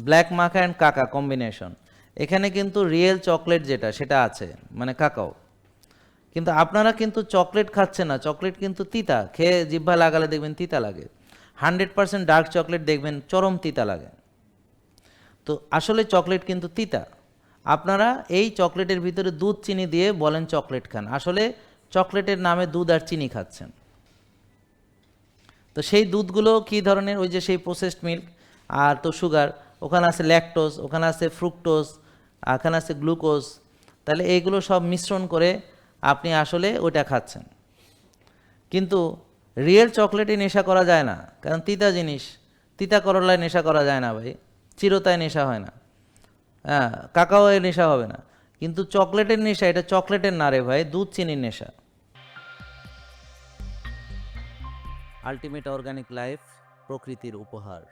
Black মাকা and কাকা combination. এখানে কিন্তু রিয়েল চকলেট যেটা সেটা আছে, মানে কাকাও। কিন্তু আপনারা কিন্তু চকলেট খাচ্ছেন না, চকলেট কিন্তু তিতা, খেয়ে জিহ্বা লাগালে দেখবেন তিতা লাগে। 100% ডার্ক চকলেট দেখবেন চরম তিতা লাগে। তো আসলে চকলেট কিন্তু তিতা। আপনারা এই চকলেটের ভিতরে দুধ চিনি দিয়ে বলেন চকলেট খান, আসলে চকলেটের নামে দুধ আর চিনি খাচ্ছেন। তো সেই দুধগুলো কী ধরনের, ওই যে সেই প্রসেসড মিল্ক, আর তো সুগার, ওখানে আছে ল্যাকটোজ, ওখানে আছে ফ্রুক্টোজ, ওখানে আছে গ্লুকোজ। তাহলে এইগুলো সব মিশ্রণ করে আপনি আসলে ওইটা খাচ্ছেন। কিন্তু রিয়েল চকলেটে নেশা করা যায় না, কারণ তিতা জিনিস। তিতা করলায় নেশা করা যায় না ভাই, চিরতায় নেশা হয় না। হ্যাঁ, কাকাও এর নেশা হবে না। কিন্তু চকলেটের নেশা, এটা চকলেটের না রে ভাই, দুধ চিনির নেশা। আলটিমেট অর্গানিক লাইফ, প্রকৃতির উপহার।